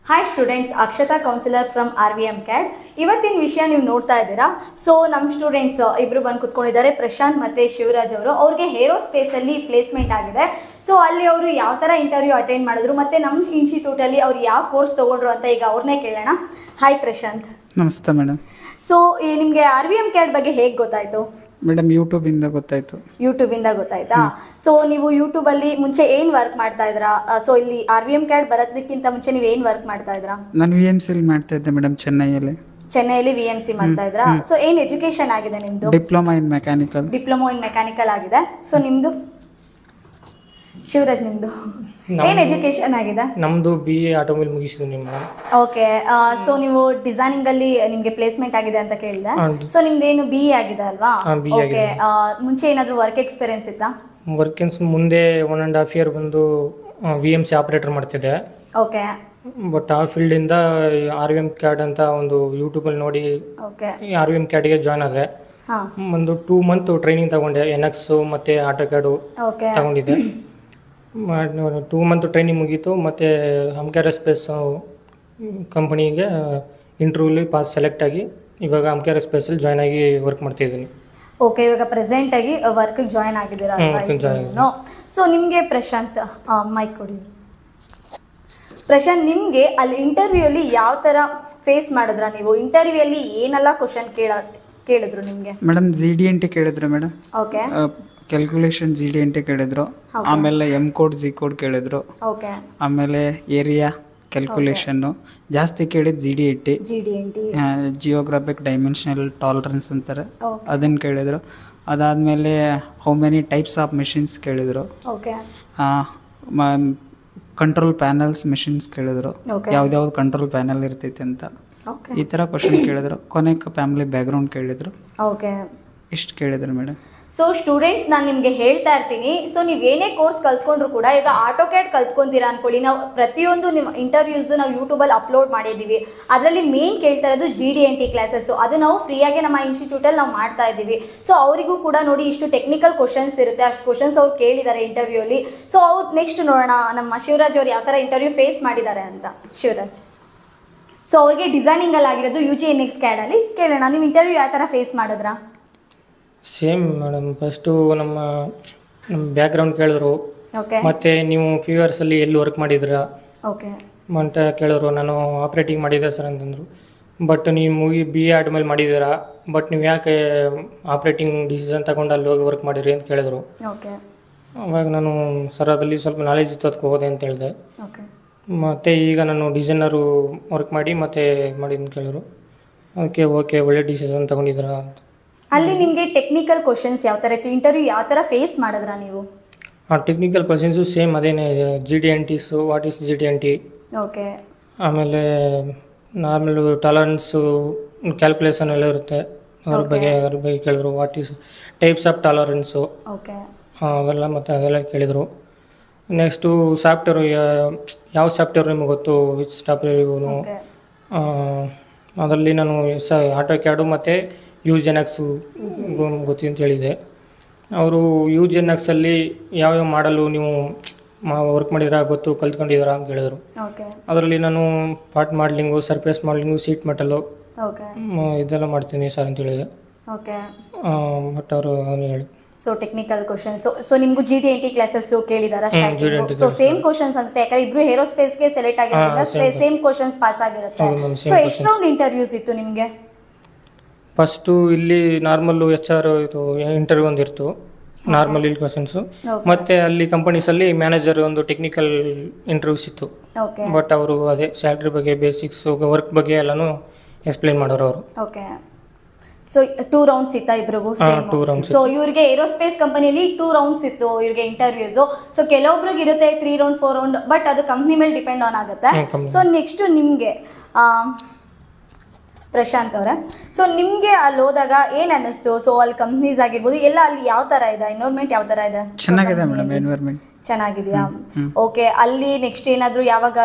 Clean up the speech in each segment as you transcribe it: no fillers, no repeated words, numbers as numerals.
Hi students, Akshata counsellor from RVM CAD. ಇವತ್ತಿನ ವಿಷಯ ನೀವು ನೋಡ್ತಾ ಇದ್ದೀರಾ. ಸೊ ನಮ್ಮ ಸ್ಟೂಡೆಂಟ್ಸ್ ಇಬ್ರು ಬಂದು ಕುತ್ಕೊಂಡಿದ್ದಾರೆ, ಪ್ರಶಾಂತ್ ಮತ್ತೆ ಶಿವರಾಜ್ ಅವರು. ಅವ್ರಿಗೆ ಏರೋಸ್ಪೇಸ್ ಅಲ್ಲಿ ಪ್ಲೇಸ್ಮೆಂಟ್ ಆಗಿದೆ. ಸೊ ಅಲ್ಲಿ ಅವರು ಯಾವ ತರ ಇಂಟರ್ವ್ಯೂ ಅಟೆಂಡ್ ಮಾಡಿದ್ರು ಮತ್ತೆ ನಮ್ಮ ಇನ್ಸ್ಟಿಟ್ಯೂಟ್ ಅಲ್ಲಿ ಅವ್ರು ಯಾವ ಕೋರ್ಸ್ ತಗೊಂಡ್ರು ಅಂತ ಈಗ ಅವ್ರನ್ನೇ ಕೇಳೋಣ. ಹಾಯ್ ಪ್ರಶಾಂತ್. ನಮಸ್ತೆ ಮೇಡಮ್. ಸೊ ನಿಮ್ಗೆ RVM CAD ಬಗ್ಗೆ ಹೇಗೆ ಗೊತ್ತಾಯ್ತು? ಮೇಡಮ್ ಯೂಟ್ಯೂಬ್ ಇಂದ ಗೊತ್ತಾಯ್ತು. ಯೂಟ್ಯೂಬ್ ಇಂದ ಗೊತ್ತಾಯ್ತಾ? ಸೊ ನೀವು ಯೂಟ್ಯೂಬ್ ಅಲ್ಲಿ ಮುಂಚೆ ಏನ್ ವರ್ಕ್ ಮಾಡ್ತಾ ಇದ್ರಾ? ಸೊ ಇಲ್ಲಿ RVM CAD ಬರೋದಕ್ಕಿಂತ ಮುಂಚೆ ನೀವು ಏನ್ ವರ್ಕ್ ಮಾಡ್ತಾ ಇದ್ರಾ? ನಾನು VMC ಮಾಡ್ತಾ ಇದ್ದೆ ಮೇಡಮ್, ಚೆನ್ನೈಯಲ್ಲಿ VMC ಮಾಡ್ತಾ ಇದ್ರಾ? ಸೊ ಏನ್ ಎಜುಕೇಶನ್ ಆಗಿದೆ ನಿಮ್ದು? ಡಿಪ್ಲೊಮಾ ಇನ್ ಮೆಕ್ಯಾನಿಕಲ್ ಆಗಿದೆ. ಸೊ ನಿಮ್ದು ಶಿವರಾಜ್, ನಿಮ್ದು ಏನ್ ಎಜುಕೇಶನ್ ಆಗಿದೆ? ನಮ್ದು BA ಆಟೋಮೊಬೈಲ್ ಮುಗಿಸಿದ್ವಿ ನಿಮ್ಮ. ಓಕೆ. ಸೊ ನೀವು ಡಿಸೈನಿಂಗ್ ಅಲ್ಲಿ ನಿಮ್ಗೆ ಪ್ಲೇಸ್ಮೆಂಟ್ ಆಗಿದೆ ಅಂತ ಕೇಳಿದೆ. ಸೊ ನಿಮ್ದೇನು BA ಆಗಿದೆ ಅಲ್ವಾ? ಓಕೆ. ಮುಂಚೆ ಏನಾದ್ರು ವರ್ಕ್ ಎಕ್ಸ್ಪೀರಿಯನ್ಸ್ ಇತ್ತಾ? ವರ್ಕಿಂಗ್ಸ್ ಮುಂದೆ 1.5 year ಬಂದು VMC ಆಪರೇಟರ್ ಮಾಡ್ತಿದ್ದೆ. ಓಕೆ. ಬಟ್ ಆ ಫೀಲ್ಡ್ ಇಂದ RVM CAD ಅಂತ ಒಂದು ಯೂಟ್ಯೂಬ್ ಅಲ್ಲಿ ನೋಡಿ RVM CAD ಗೆ ಜಾಯ್ನ್ ಆದೆ. ಒಂದು 2 month ಟ್ರೈನಿಂಗ್ ತಗೊಂಡೆ. NX ಮತ್ತೆ AutoCAD ತಗೊಂಡಿದ್ದೆ. 2 month ಟ್ರೈನಿಂಗ್ ಮುಗೀತು. ಮತ್ತು ಅಮ್ಕ್ಯಾರಸ್ಪೇಸ್ ಕಂಪನಿಗೆ ಇಂಟರ್ವ್ಯೂಲಿ ಪಾಸ್ ಸೆಲೆಕ್ಟ್ ಆಗಿ ಇವಾಗ ಅಮ್ಕ್ಯಾರಸ್ಪೇಸಲ್ಲಿ ಜಾಯ್ನ್ ಆಗಿ ವರ್ಕ್ ಮಾಡ್ತಿದ್ದೀನಿ. ಓಕೆ. ಇವಾಗ ಪ್ರೆಸೆಂಟ್ ಆಗಿ ವರ್ಕ್ ಜಾಯ್ನ್ ಆಗಿದ್ದೀರಾ? ಸೊ ನಿಮಗೆ ಪ್ರಶಾಂತ್ ಮೈಕ್ ಕೊಡಿ. ಪ್ರಶಾಂತ್, ನಿಮಗೆ ಅಲ್ಲಿ ಇಂಟರ್ವ್ಯೂ ಅಲ್ಲಿ ಯಾವ ಥರ ಫೇಸ್ ಮಾಡಿದ್ರ? ನೀವು ಇಂಟರ್ವ್ಯೂ ಅಲ್ಲಿ ಏನೆಲ್ಲ ಕ್ವಶನ್ ಕೇಳಿದ್ರು ನಿಮಗೆ? ಮೇಡಮ್ GD&T ಕೇಳಿದ್ರು ಮೇಡಮ್. ಓಕೆ. ಕ್ಯಾಲ್ಕುಲೇಷನ್ GD&T ಕೇಳಿದ್ರು. ಆಮೇಲೆ M ಕೋಡ್ Z ಕೋಡ್ ಕೇಳಿದ್ರು. ಓಕೆ. ಆಮೇಲೆ ಏರಿಯಾ ಕ್ಯಾಲ್ಕುಲೇಷನ್ ಜಾಸ್ತಿ ಕೇಳಿದ್ GD&T. ಜಿಯೋಗ್ರಾಫಿಕ್ ಡೈಮೆನ್ಷನಲ್ ಟಾಲರೆನ್ಸ್ ಅಂತಾರೆ, ಅದನ್ನ ಕೇಳಿದ್ರು. ಅದಾದ್ಮೇಲೆ how many types of machines ಕೇಳಿದ್ರು. ಕಂಟ್ರೋಲ್ ಪ್ಯಾನಲ್ಸ್ ಮೆಷಿನ್ಸ್ ಕೇಳಿದ್ರು, ಯಾವ್ದಾವ್ದು ಕಂಟ್ರೋಲ್ ಪ್ಯಾನಲ್ ಇರ್ತೈತಿ ಅಂತ, ಈ ತರ ಕ್ವಶನ್ ಕೇಳಿದ್ರು. ಕೊನೆಗೆ ಫ್ಯಾಮಿಲಿ ಬ್ಯಾಕ್ಗ್ರೌಂಡ್ ಕೇಳಿದ್ರು. ಓಕೆ. ಇಷ್ಟು ಕೇಳಿದ್ರು ಮೇಡಮ್. ಸೊ ಸ್ಟೂಡೆಂಟ್ಸ್, ನಾನು ನಿಮಗೆ ಹೇಳ್ತಾ ಇರ್ತೀನಿ, ಸೊ ನೀವು ಏನೇ ಕೋರ್ಸ್ ಕಲ್ತ್ಕೊಂಡ್ರು ಕೂಡ ಈಗ AutoCAD ಕಲ್ತ್ಕೊಂತೀರಾ ಅನ್ಕೊಳ್ಳಿ. ನಾವು ಪ್ರತಿಯೊಂದು ನಿಮ್ಮ ಇಂಟರ್ವ್ಯೂಸ್ದು ನಾವು ಯೂಟ್ಯೂಬಲ್ಲಿ ಅಪ್ಲೋಡ್ ಮಾಡಿದ್ದೀವಿ. ಅದರಲ್ಲಿ ಮೇನ್ ಕೇಳ್ತಾ ಇರೋದು GD&T ಕ್ಲಾಸಸ್. ಅದು ನಾವು ಫ್ರೀಯಾಗಿ ನಮ್ಮ ಇನ್ಸ್ಟಿಟ್ಯೂಟಲ್ಲಿ ನಾವು ಮಾಡ್ತಾ ಇದ್ದೀವಿ. ಸೊ ಅವರಿಗೂ ಕೂಡ ನೋಡಿ ಇಷ್ಟು ಟೆಕ್ನಿಕಲ್ ಕ್ವಶನ್ಸ್ ಇರುತ್ತೆ, ಅಷ್ಟು ಕ್ವಶನ್ಸ್ ಅವ್ರು ಕೇಳಿದ್ದಾರೆ ಇಂಟರ್ವ್ಯೂಲಿ. ಸೊ ಅವ್ರು ನೆಕ್ಸ್ಟ್ ನೋಡೋಣ ನಮ್ಮ ಶಿವರಾಜ್ ಅವ್ರು ಯಾವ ಥರ ಇಂಟರ್ವ್ಯೂ ಫೇಸ್ ಮಾಡಿದ್ದಾರೆ ಅಂತ. ಶಿವರಾಜ್, ಸೊ ಅವ್ರಿಗೆ ಡಿಸೈನಿಂಗಲ್ಲಿ ಆಗಿರೋದು UG/NX CAD ಅಲ್ಲಿ ಕೇಳೋಣ. ನೀವು ಇಂಟರ್ವ್ಯೂ ಯಾವ ಥರ ಫೇಸ್ ಮಾಡಿದ್ರಾ? Same madam. ಫಸ್ಟು ನಮ್ಮ ಬ್ಯಾಕ್ಗ್ರೌಂಡ್ ಕೇಳಿದ್ರು. ಮತ್ತೆ ನೀವು ಫ್ಯೂ ಇಯರ್ಸಲ್ಲಿ ಎಲ್ಲಿ ವರ್ಕ್ ಮಾಡಿದ್ರಾ ಅಂತ ಕೇಳಿದ್ರು. ನಾನು ಆಪ್ರೇಟಿಂಗ್ ಮಾಡಿದ್ದೆ ಸರ್ ಅಂತಂದರು. ಬಟ್ ನೀವು BA ಆದ್ಮೇಲೆ ಮಾಡಿದ್ದೀರಾ, ಬಟ್ ನೀವು ಯಾಕೆ ಆಪ್ರೇಟಿಂಗ್ ಡಿಸಿಷನ್ ತಗೊಂಡು ಅಲ್ಲಿ ಹೋಗಿ ವರ್ಕ್ ಮಾಡಿರಿ ಅಂತ ಕೇಳಿದ್ರು. ಅವಾಗ ನಾನು ಸರ್ ಅದಲ್ಲಿ ಸ್ವಲ್ಪ ನಾಲೆಜ್ ಇತ್ತು, ಅದಕ್ಕೆ ಹೋದೆ ಅಂತ ಹೇಳಿದೆ. ಮತ್ತು ಈಗ ನಾನು ಡಿಸೈನರು ವರ್ಕ್ ಮಾಡಿ ಮತ್ತೆ ಮಾಡಿದ್ದು ಕೇಳಿದ್ರು. ಅದಕ್ಕೆ ಓಕೆ, ಒಳ್ಳೆ ಡಿಸಿಷನ್ ತಗೊಂಡಿದ್ದೀರಾ ಅಂತ. ಅಲ್ಲಿ ನಿಮಗೆ ಟೆಕ್ನಿಕಲ್ ಕ್ವಶನ್ಸ್ ಯಾವ ಥರ ಇತ್ತು? ಇಂಟರ್ವ್ಯೂ ಯಾವ ಥರ ಫೇಸ್ ಮಾಡಿದ್ರಾ ನೀವು? ಟೆಕ್ನಿಕಲ್ ಕ್ವಶನ್ಸು ಸೇಮ್ ಅದೇನೆ, GD&Ts, what is GD&T. Okay. ಆಮೇಲೆ ನಾರ್ಮಲ್ ಟಾಲರೆನ್ಸು ಕ್ಯಾಲ್ಕುಲೇಷನ್ ಎಲ್ಲ ಇರುತ್ತೆ, ಅದ್ರ ಬಗ್ಗೆ ಕೇಳಿದ್ರು. What is types of tolerance, ಅವೆಲ್ಲ ಮತ್ತು ಅದೆಲ್ಲ ಕೇಳಿದರು. ನೆಕ್ಸ್ಟು ಸಾಫ್ಟ್ವೇರು, ಯಾವ ಸಾಫ್ಟ್ವೇರ್ ನಿಮಗೆ ಗೊತ್ತು, ವಿಚ್ ಸಾಫ್ಟ್ವೇರ್ ಅದರಲ್ಲಿ ನಾನು AutoCAD ಮತ್ತು UG/NX ಗೊತ್ತಿ ಅಂತ ಹೇಳಿದೆ. ಅವರು UG/NX ಯಾವ್ಯಾವ ಮಾಡಲು ನೀವು ವರ್ಕ್ ಮಾಡಿದ್ದೀರಾ ಗೊತ್ತು, ಕಲ್ತ್ಕೊಂಡಿದ್ದೀರಾ ಅಂತ ಹೇಳಿದರು. ಅದರಲ್ಲಿ ನಾನು ಪಾರ್ಟ್ ಮಾಡಲಿಂಗು, ಸರ್ಫೇಸ್ ಮಾಡಲಿಂಗು, ಸೀಟ್ ಮೆಟಲು ಇದೆಲ್ಲ ಮಾಡ್ತೀನಿ ಸರ್ ಅಂತ ಹೇಳಿದೆ. ಬಟ್ ಅವರು ಅದನ್ನು ಹೇಳಿ ಸೊ ಟೆಕ್ನಿಕಲ್ ಕ್ವಶನ್ಸ್. ಸೊ ನಿಮ್ಗೂ GD&T ಕ್ಲಾಸಸ್ ಕೇಳಿದಾರ? ಸೊ ಸೇಮ್ ಕ್ವಶನ್ಸ್ ಅಂತ, ಯಾಕಂದ್ರೆ ಇಬ್ರು ಏರೋಸ್ಪೇಸ್ಗೆ ಸೆಲೆಕ್ಟ್ ಆಗಿರೋದ್ರಿಂದ ಸೇಮ್ ಕ್ವಶನ್ಸ್ ಪಾಸ್ ಆಗಿರುತ್ತೆ. ಸೊ ಎಷ್ಟು ರೌಂಡ್ ಇಂಟರ್ವ್ಯೂಸ್ ಇತ್ತು ನಿಮಗೆ? ಫಸ್ಟು ಇಲ್ಲಿ ನಾರ್ಮಲ್ಲು HR ಇದು ಇಂಟರ್ವ್ಯೂ ಒಂದಿರ್ತು, ನಾರ್ಮಲ್ ಇಲ್ಲಿ ಕ್ವಶನ್ಸು. ಮತ್ತು ಅಲ್ಲಿ ಕಂಪನೀಸಲ್ಲಿ ಮ್ಯಾನೇಜರ್ ಒಂದು ಟೆಕ್ನಿಕಲ್ ಇಂಟರ್ವ್ಯೂಸ್ ಇತ್ತು. ಬಟ್ ಅವರು ಅದೇ ಸ್ಯಾಲ್ರಿ ಬಗ್ಗೆ, ಬೇಸಿಕ್ಸ್, ವರ್ಕ್ ಬಗ್ಗೆ ಎಲ್ಲನೂ ಎಕ್ಸ್ಪ್ಲೈನ್ ಮಾಡೋರು ಅವರು. ಓಕೆ. ಸೊ 2 rounds ಇತ್ತಾ ಇಬ್ರಿಗೂ? 2 rounds. ಸೊ ಇವ್ರಿಗೆ ಏರೋಸ್ಪೇಸ್ ಕಂಪನಿಯಲ್ಲಿ 2 rounds ಇತ್ತು ಇವ್ರಿಗೆ ಇಂಟರ್ವ್ಯೂಸ್. ಸೊ ಕೆಲವೊಬ್ರಿಗೆ ಇರುತ್ತೆ 3 round 4 round, ಬಟ್ ಅದು ಕಂಪ್ನಿ ಮೇಲೆ ಡಿಪೆಂಡ್ ಆನ್ ಆಗುತ್ತೆ. ಸೊ ನೆಕ್ಸ್ಟ್ ನಿಮಗೆ ಪ್ರಶಾಂತ್ ಅವರೇ, ಸೊ ನಿಮ್ಗೆ ಅಲ್ಲಿ ಹೋದಾಗ ಏನ್ ಅನ್ನಿಸ್ತು? ಸೊ ಅಲ್ಲಿ ಕಂಪ್ನೀಸ್ ಆಗಿರ್ಬೋದು ಎಲ್ಲ, ಅಲ್ಲಿ ಯಾವ ತರ ಇದೆ ಎನ್ವೈರನ್ಮೆಂಟ್, ಯಾವ ತರ ಇದೆ? ಚೆನ್ನಾಗಿದೆ ಮೇಡಮ್ ಎನ್ವೈರನ್ಮೆಂಟ್. ಚೆನ್ನಾಗಿದೆಯಾ? ಓಕೆ. ಅಲ್ಲಿ ನೆಕ್ಸ್ಟ್ ಏನಾದ್ರು ಯಾವಾಗ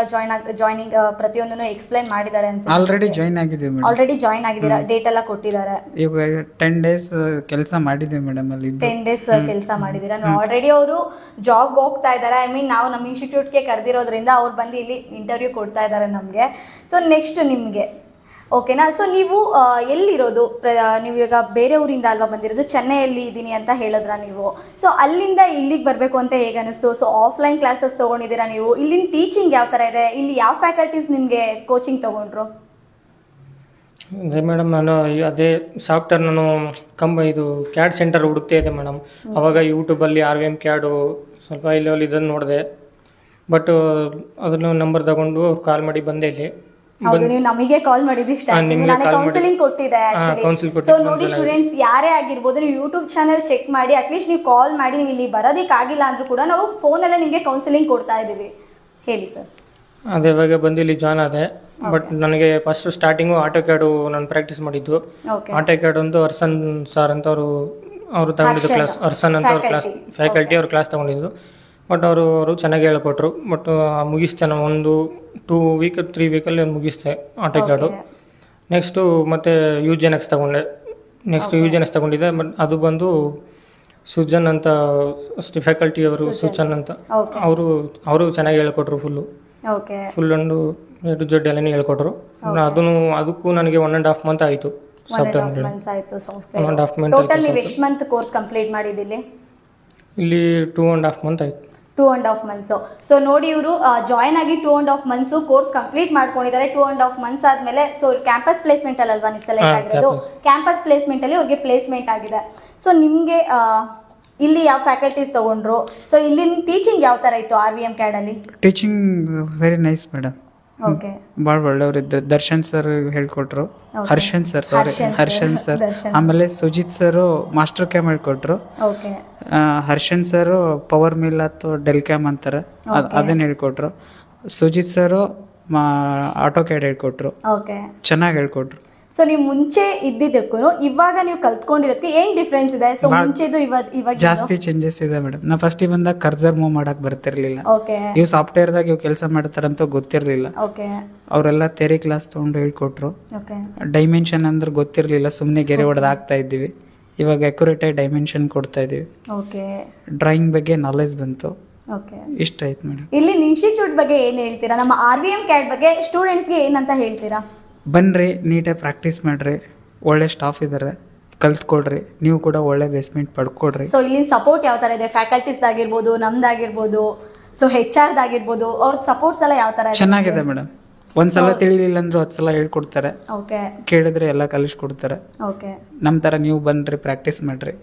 ಜಾಯ್ನಿಂಗ್ ಪ್ರತಿಯೊಂದನ್ನು ಎಕ್ಸ್ಪ್ಲೈನ್ ಮಾಡಿದ್ದಾರೆ ಅನ್ಸುತ್ತೆ. ಆಲ್ರೆಡಿ ಜಾಯ್ನ್ ಆಗಿದ್ದೀವಿ ಮೇಡಮ್. ಆಲ್ರೆಡಿ ಜಾಯ್ನ್ ಆಗಿದ್ದೀರಾ? ಡೇಟ್ ಎಲ್ಲ ಕೊಟ್ಟಿದ್ದಾರೆ? ಈಗ 10 days ಕೆಲಸ ಮಾಡಿದ್ದೀವಿ ಮೇಡಮ್. ಅಲ್ಲಿ 10 days ಕೆಲಸ ಮಾಡಿದ್ದೀರಾ? ಆಲ್ರೆಡಿ ಅವರು ಜಾಬ್ ಹೋಗ್ತಾ ಇದ್ದಾರೆ. ಐ ಮೀನ್ ನಾವು ನಮ್ಮ ಇನ್ಸ್ಟಿಟ್ಯೂಟ್ಗೆ ಕರೆದಿರೋದ್ರಿಂದ ಅವ್ರು ಬಂದು ಇಲ್ಲಿ ಇಂಟರ್ವ್ಯೂ ಕೊಡ್ತಾ ಇದ್ದಾರೆ ನಮಗೆ. ಸೊ ನೆಕ್ಸ್ಟ್ ನಿಮಗೆ ಓಕೆನಾ? ಸೊ ನೀವು ಎಲ್ಲಿರೋದು? ನೀವು ಈಗ ಬೇರೆ ಊರಿಂದ ಅಲ್ವಾ ಬಂದಿರೋದು? ಚೆನ್ನೈಯಲ್ಲಿ ಇದ್ದೀನಿ ಅಂತ ಹೇಳಿದ್ರ ನೀವು. ಸೊ ಅಲ್ಲಿಂದ ಇಲ್ಲಿಗೆ ಬರಬೇಕು ಅಂತ ಹೇಗೆ ಅನಿಸ್ತು? ಸೊ ಆಫ್ಲೈನ್ ಕ್ಲಾಸಸ್ ತೊಗೊಂಡಿದ್ದೀರಾ ನೀವು? ಇಲ್ಲಿನ ಟೀಚಿಂಗ್ ಯಾವ ಥರ ಇದೆ? ಇಲ್ಲಿ ಯಾವ ಫ್ಯಾಕಲ್ಟೀಸ್ ನಿಮಗೆ ಕೋಚಿಂಗ್ ತೊಗೊಂಡ್ರು? ಅದೇ ಮೇಡಮ್, ನಾನು ಅದೇ ಸಾಫ್ಟ್ವೇರ್ ನಾನು ಇದು ಕ್ಯಾಡ್ ಸೆಂಟರ್ ಹುಡುಕ್ತಾ ಇದೆ ಮೇಡಮ್. ಅವಾಗ ಯೂಟ್ಯೂಬಲ್ಲಿ RVM ಕ್ಯಾಡು ಸ್ವಲ್ಪ ಇಲ್ಲಿ ಇದನ್ನು ನೋಡಿದೆ. ಬಟ್ ಅದನ್ನು ನಂಬರ್ ತಗೊಂಡು ಕಾಲ್ ಮಾಡಿ ಬಂದೆ ಇಲ್ಲಿ. ಹೌದು, ನೀವು ನಮಗೆ ಕಾಲ್ ಮಾಡಿದ್ದು ಇಷ್ಟ. ನಾನು ಕೌನ್ಸಿಲಿಂಗ್ ಕೊಟ್ಟಿದ್ದೆ ಆಕ್ಚುಲಿ. ಸೊ ನೋಡಿ ಸ್ಟೂಡೆಂಟ್ಸ್, ಯಾರೇ ಆಗಿರ್ಬೋದು, ನೀವು ಯೂಟ್ಯೂಬ್ ಚಾನಲ್ ಚೆಕ್ ಮಾಡಿ, ಅಟ್ಲೀಸ್ಟ್ ನೀವು ಕಾಲ್ ಮಾಡಿ. ನೀವು ಇಲ್ಲಿ ಬರೋದಕ್ಕಾಗಿಲ್ಲ ಅಂದ್ರೂ ಕೂಡ ನಾವು ಫೋನಲ್ಲೇ ನಿಮಗೆ ಕೌನ್ಸಿಲಿಂಗ್ ಕೊಡ್ತಾ ಇದ್ದೀವಿ. ಹೇಳಿ ಸರ್. ಅದೇ ಇವಾಗ ಬಂದು ಇಲ್ಲಿ ಜಾಯ್ನ್ ಆದೆ. ಬಟ್ ನನಗೆ ಫಸ್ಟ್ ಸ್ಟಾರ್ಟಿಂಗು ಆಟೋ ಕ್ಯಾಡು ನಾನು ಪ್ರಾಕ್ಟೀಸ್ ಮಾಡಿದ್ದು. ಆಟೋ ಕ್ಯಾಡ್ ಒಂದು ಅರ್ಸನ್ ಸರ್ ಅಂತ ಅವರು ತಗೊಂಡಿದ್ದು ಕ್ಲಾಸ್. ಅರ್ಸನ್ ಅಂತ ಅವ್ರ ಕ್ಲಾಸ್ ಫ್ಯಾಕಲ್ಟಿ ಅವ್ರ ಕ್ಲಾಸ್ ತಗೊಂಡಿದ್ದು. ಬಟ್ ಅವರು ಚೆನ್ನಾಗಿ ಹೇಳ್ಕೊಟ್ರು. ಬಟ್ ಮುಗಿಸ್ತೆ ನಾನು ಒಂದು 2 week 3 weekಲ್ಲಿ ಮುಗಿಸ್ತೆ ಆಟೋ ಕ್ಯಾಡು. ನೆಕ್ಸ್ಟು ಮತ್ತೆ UGNX ತಗೊಂಡೆ. ನೆಕ್ಸ್ಟ್ UGNX ತಗೊಂಡಿದ್ದೆ. ಬಟ್ ಅದು ಬಂದು ಸುಜನ್ ಅಂತ ಫ್ಯಾಕಲ್ಟಿ ಅವರು, ಸುಜನ್ ಅಂತ ಅವರು ಚೆನ್ನಾಗಿ ಹೇಳ್ಕೊಟ್ರು. ಫುಲ್ ಒಂದು A to Z ಎಲ್ಲನೇ ಹೇಳ್ಕೊಟ್ರು. ಅದಕ್ಕೂ ನನಗೆ 1.5 month ಆಯಿತು. Software 1.5 month. ಟೋಟಲ್ ನೀವು ಎಷ್ಟು ಮಂತ್ ಕೋರ್ಸ್ ಕಂಪ್ಲೀಟ್ ಮಾಡಿದಿಲ್ಲಿ? ಇಲ್ಲಿ 2.5 month ಆಯಿತು. 2.5 months. ಸೊ ನೋಡಿ, ಇವರು ಜಾಯ್ನ್ ಆಗಿ 2.5 months ಕೋರ್ಸ್ ಕಂಪ್ಲೀಟ್ ಮಾಡ್ಕೊಂಡಿದ್ದಾರೆ. 2.5 months ಆದ್ಮೇಲೆ ಸೊ ಕ್ಯಾಂಪಸ್ ಪ್ಲೇಸ್ಮೆಂಟ್ ಅಲ್ವಾ ನೀವು ಸೆಲೆಕ್ಟ್ ಆಗಿರೋದು? ಕ್ಯಾಂಪಸ್ ಪ್ಲೇಸ್ಮೆಂಟ್ ಅಲ್ಲಿ ಅವ್ರಿಗೆ ಪ್ಲೇಸ್ಮೆಂಟ್ ಆಗಿದೆ. ಸೊ ನಿಮ್ಗೆ ಇಲ್ಲಿ ಯಾವ ಫ್ಯಾಕಲ್ಟೀಸ್ ತಗೊಂಡ್ರು? ಸೊ ಇಲ್ಲಿನ ಟೀಚಿಂಗ್ ಯಾವ ತರ ಇತ್ತು RVM CAD ಅಲ್ಲಿ? Teaching very nice madam. ಭಾಳ ಒಳ್ಳೆಯವರಿದ್ರು. ದರ್ಶನ್ ಸರ್ ಹೇಳ್ಕೊಟ್ರು. ಹರ್ಷನ್ ಸರ್. ಆಮೇಲೆ ಸುಜಿತ್ ಸರ್ ಮಾಸ್ಟರ್ ಕ್ಯಾಮ್ ಹೇಳ್ಕೊಟ್ರು. ಹರ್ಷನ್ ಸರ್ ಪವರ್ ಮಿಲ್ ಅಥವಾ ಡೆಲ್ ಕ್ಯಾಮ್ ಅಂತಾರೆ, ಅದನ್ನ ಹೇಳ್ಕೊಟ್ರು. ಸುಜಿತ್ ಸರ್ ಆಟೋ ಕ್ಯಾಡ್ ಹೇಳ್ಕೊಟ್ರು. ಚೆನ್ನಾಗಿ ಹೇಳ್ಕೊಟ್ರು. ಸೊ ನೀವು ಮುಂಚೆ ಇದ್ದಿದ್ದಕ್ಕೂ ಇವಾಗ ನೀವು ಕಲ್ತ್ಕೊಂಡಿರೋದಕ್ಕೆ ಏನ್ ಡಿಫ್ರೆನ್ಸ್ ಇದೆ? ಸೊ ಮುಂಚೆದು ಇವಾಗ ಜಾಸ್ತಿ ಚೇಂಜಸ್ ಇದೆ ಮೇಡಮ್. ನಾ ಫಸ್ಟ್ ಬಂದಾಗ ಕರ್ಸರ್ ಮೂವ್ ಮಾಡಕ್ ಬರ್ತಿರ್ಲಿಲ್ಲ. ಇವ್ ಸಾಫ್ಟ್ವೇರ್ ದಾಗ ಇವ್ ಕೆಲಸ ಮಾಡ್ತಾರಂತ ಗೊತ್ತಿರ್ಲಿಲ್ಲ. ಅವರೆಲ್ಲ ಥಿಯರಿ ಕ್ಲಾಸ್ ತಗೊಂಡು ಹೇಳ್ಕೊಟ್ರು. ಡೈಮೆನ್ಷನ್ ಅಂದ್ರೆ ಗೊತ್ತಿರ್ಲಿಲ್ಲ, ಸುಮ್ನೆ ಗೆರೆ ಹೊಡೆದು ಹಾಕ್ತಾ ಇದ್ದೀವಿ. ಇವಾಗ ಅಕ್ಯುರೇಟ್ ಆಗಿ ಡೈಮೆನ್ಷನ್ ಕೊಡ್ತಾ ಇದೀವಿ. ಡ್ರಾಯಿಂಗ್ ಬಗ್ಗೆ ನಾಲೆಜ್ ಬಂತು. ಇಷ್ಟ ಆಯ್ತು ಮೇಡಮ್. ಇಲ್ಲಿ ಇನ್ಸ್ಟಿಟ್ಯೂಟ್ ಬಗ್ಗೆ ಏನ್ ಹೇಳ್ತೀರಾ? ನಮ್ಮ RVM CAD ಬಗ್ಗೆ ಸ್ಟೂಡೆಂಟ್ಸ್ಗೆ ಏನಂತ ಹೇಳ್ತೀರಾ? ಬನ್ರಿ, ನೀಟಾಗಿ ಪ್ರಾಕ್ಟೀಸ್ ಮಾಡ್ರಿ. ಒಳ್ಳೆ ಸ್ಟಾಫ್ ಇದ್ದಾರೆ, ಕಲ್ತ್ಕೊಡ್ರಿ. ನೀವು ಕೂಡ ಒಳ್ಳೆ ಬೇಸ್ಮೆಂಟ್ ಪಡ್ಕೊಡ್ರಿ. ಸೊ ಇಲ್ಲಿ ಸಪೋರ್ಟ್ ಯಾವ ತರ ಇದೆ? ಫ್ಯಾಕಲ್ಟೀಸ್ ಆಗಿರ್ಬೋದು, ನಮ್ದಾಗಿರ್ಬೋದು, ಸೊ HR ಆಗಿರ್ಬೋದು, ಅವ್ರ ಸಪೋರ್ಟ್ಸ್ ಎಲ್ಲ ಯಾವ ತರ ಇದೆ? ಚೆನ್ನಾಗಿದೆ ಮೇಡಮ್. ಒಂದ್ಸಲ ತಿಳಿಲಿಲ್ಲ ಅಂದ್ರೆ 10 ಸಲ ಹೇಳ್ಕೊಡ್ತಾರೆ. ಕೇಳಿದ್ರೆ ಎಲ್ಲ ಕಲಿಸ್ಕೊಡ್ತಾರೆ. ನಮ್ ತರ ನೀವು ಬನ್ರಿ, ಪ್ರಾಕ್ಟೀಸ್ ಮಾಡ್ರಿ.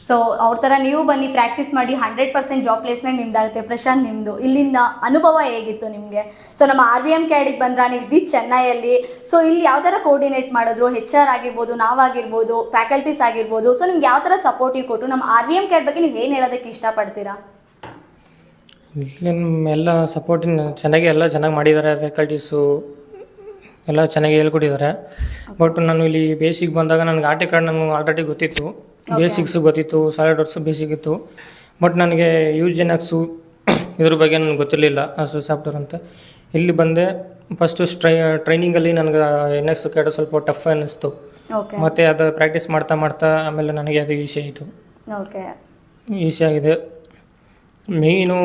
ಸೊ ಅವ್ರ ತರ ನೀವು ಬನ್ನಿ, ಪ್ರಾಕ್ಟೀಸ್ ಮಾಡಿ. 100% ಜಾಬ್ ಪ್ಲೇಸ್ಮೆಂಟ್ ನಿಮ್ದಾಗುತ್ತೆ. ಪ್ರಶಾಂತ್, ನಿಮ್ದು ಇಲ್ಲಿಂದ ಅನುಭವ ಹೇಗಿತ್ತು ನಿಮ್ಗೆ? ಸೊ ನಮ್ಮ RVM CAD ಬಂದ್ರ, ನೀವು ಇದ್ದಿದ್ದು ಚೆನ್ನೈಯಲ್ಲಿ. ಸೊ ಇಲ್ಲಿ ಯಾವ ತರ ಕೋರ್ಡಿನೇಟ್ ಮಾಡಿದ್ರು? HR ಆಗಿರ್ಬೋದು, ನಾವಾಗಿರ್ಬೋದು, ಫ್ಯಾಕಲ್ಟೀಸ್ ಆಗಿರ್ಬೋದು. ಸೊ ನಿಮ್ಗೆ ಯಾವ ತರ ಸಪೋರ್ಟಿವ್ ಕೊಟ್ಟು ನಮ್ಮ RVM CAD ಬಗ್ಗೆ ನೀವು ಏನ್ ಹೇಳೋದಕ್ಕೆ ಇಷ್ಟಪಡ್ತೀರಾ? ಎಲ್ಲ ಸಪೋರ್ಟಿಂಗ್ ಚೆನ್ನಾಗಿ ಮಾಡಿದ್ದಾರೆ. ಫ್ಯಾಕಲ್ಟೀಸು ಎಲ್ಲ ಚೆನ್ನಾಗಿ ಹೇಳ್ಕೊಟ್ಟಿದ್ದಾರೆ. ಬಟ್ ನಾನು ಇಲ್ಲಿ ಬೇಸಿಕ್ ಬಂದಾಗ ನನಗೆ ಆಟೋ ಕ್ಯಾಡ್ ನನಗೆ ಆಲ್ರೆಡಿ ಗೊತ್ತಿತ್ತು. ಬೇಸಿಕ್ಸು ಗೊತ್ತಿತ್ತು, ಸಾಲಿಡ್ ವರ್ಕ್ಸು ಬೇಸಿಕ್ ಇತ್ತು. ಬಟ್ ನನಗೆ UGNX ಇದ್ರ ಬಗ್ಗೆ ನನಗೆ ಗೊತ್ತಿರಲಿಲ್ಲ, ಸಾಫ್ಟ್ವೇರ್ ಅಂತ. ಇಲ್ಲಿ ಬಂದೆ. ಫಸ್ಟು ಟ್ರೈನಿಂಗಲ್ಲಿ ನನಗೆ NX CAD ಸ್ವಲ್ಪ ಟಫ್ ಅನ್ನಿಸ್ತು. ಮತ್ತು ಅದು ಪ್ರಾಕ್ಟೀಸ್ ಮಾಡ್ತಾ ಆಮೇಲೆ ನನಗೆ ಅದು ಈಸಿ ಆಯಿತು. ಈಸಿ ಆಗಿದೆ. ಮೇಯ್ನು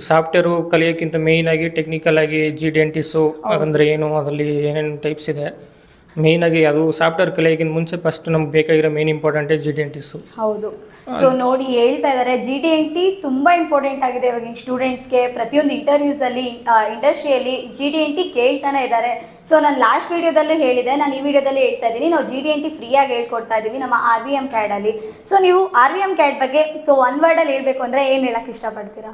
ಸಾಫ್ಟ್ವೇರು ಕಲಿಯೋಕ್ಕಿಂತ ಮೇಯ್ನಾಗಿ ಟೆಕ್ನಿಕಲ್ ಆಗಿ GDNTಸು ಅಂದರೆ ಏನು, ಅದರಲ್ಲಿ ಏನೇನು ಟೈಪ್ಸ್ ಇದೆ, ಮೇಯ್ನಾಗಿ ಅದು ಸಾಫ್ಟ್ವೇರ್ ಕಲಿಯೋಕ್ಕಿಂತ ಮುಂಚೆ ಫಸ್ಟ್ ನಮ್ಗೆ ಬೇಕಾಗಿರೋ ಮೇನ್ ಇಂಪಾರ್ಟೆಂಟ್ GDNTಸು. ಹೌದು. ಸೊ ನೋಡಿ, ಹೇಳ್ತಾ ಇದ್ದಾರೆ GDNT ತುಂಬಾ ಇಂಪಾರ್ಟೆಂಟ್ ಆಗಿದೆ ಇವಾಗಿನ ಸ್ಟೂಡೆಂಟ್ಸ್ಗೆ. ಪ್ರತಿಯೊಂದು ಇಂಡಸ್ಟ್ರಿಯಲ್ಲಿ GDNT ಕೇಳ್ತಾನೆ ಇದ್ದಾರೆ. ಸೊ ನಾನು ಲಾಸ್ಟ್ ವಿಡಿಯೋದಲ್ಲೂ ಹೇಳಿದೆ, ನಾನು ಈ ವಿಡಿಯೋದಲ್ಲಿ ಹೇಳ್ತಾ ಇದ್ದೀನಿ, ನಾವು GDNT ಫ್ರೀಯಾಗಿ ಹೇಳ್ಕೊಡ್ತಾ ಇದ್ದೀವಿ ನಮ್ಮ RVM CAD ಅಲ್ಲಿ. ಸೊ ನೀವು RVM CAD ಬಗ್ಗೆ ಸೊ ಒನ್ ವರ್ಡ್ ಅಲ್ಲಿ ಹೇಳ್ಬೇಕು ಅಂದ್ರೆ ಏನ್ ಹೇಳಕ್ ಇಷ್ಟಪಡ್ತೀರಾ?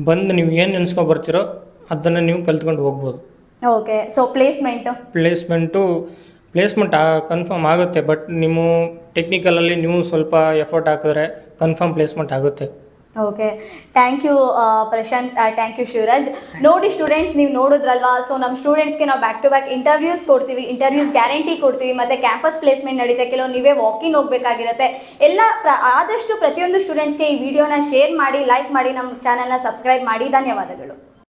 ಬಂದು ನೀವು ಏನು ನೆನೆಸ್ಕೊಂಡು ಬರ್ತೀರೋ ಅದನ್ನು ನೀವು ಕಲ್ತ್ಕೊಂಡು ಹೋಗ್ಬೋದು. ಸೊ ಪ್ಲೇಸ್ಮೆಂಟ್ ಕನ್ಫರ್ಮ್ ಆಗುತ್ತೆ. ಬಟ್ ನೀವು ಟೆಕ್ನಿಕಲಲ್ಲಿ ನೀವು ಸ್ವಲ್ಪ ಎಫರ್ಟ್ ಹಾಕಿದ್ರೆ ಕನ್ಫರ್ಮ್ ಪ್ಲೇಸ್ಮೆಂಟ್ ಆಗುತ್ತೆ. Okay, thank you Prashant, thank you Shivraj. ನೋಡಿ ಸ್ಟೂಡೆಂಟ್ಸ್, ನೀವು ನೋಡಿದ್ರಲ್ವಾ, ಸೊ ನಮ್ಮ ಸ್ಟೂಡೆಂಟ್ಸ್ಗೆ ನಾವು ಬ್ಯಾಕ್ ಟು ಬ್ಯಾಕ್ ಇಂಟರ್ವ್ಯೂಸ್ ಕೊಡ್ತೀವಿ, ಇಂಟರ್ವ್ಯೂಸ್ ಗ್ಯಾರಂಟಿ ಕೊಡ್ತೀವಿ, ಮತ್ತು ಕ್ಯಾಂಪಸ್ ಪ್ಲೇಸ್ಮೆಂಟ್ ನಡೀತೆ, ಕೆಲವು ನೀವೇ ವಾಕಿನ್ ಹೋಗಬೇಕಾಗಿರುತ್ತೆ. ಎಲ್ಲ ಆದಷ್ಟು ಪ್ರತಿಯೊಂದು ಸ್ಟೂಡೆಂಟ್ಸ್ಗೆ ಈ ವಿಡಿಯೋನ ಶೇರ್ ಮಾಡಿ, ಲೈಕ್ ಮಾಡಿ, ನಮ್ಮ ಚಾನಲ್ನ ಸಬ್ಸ್ಕ್ರೈಬ್ ಮಾಡಿ. ಧನ್ಯವಾದಗಳು.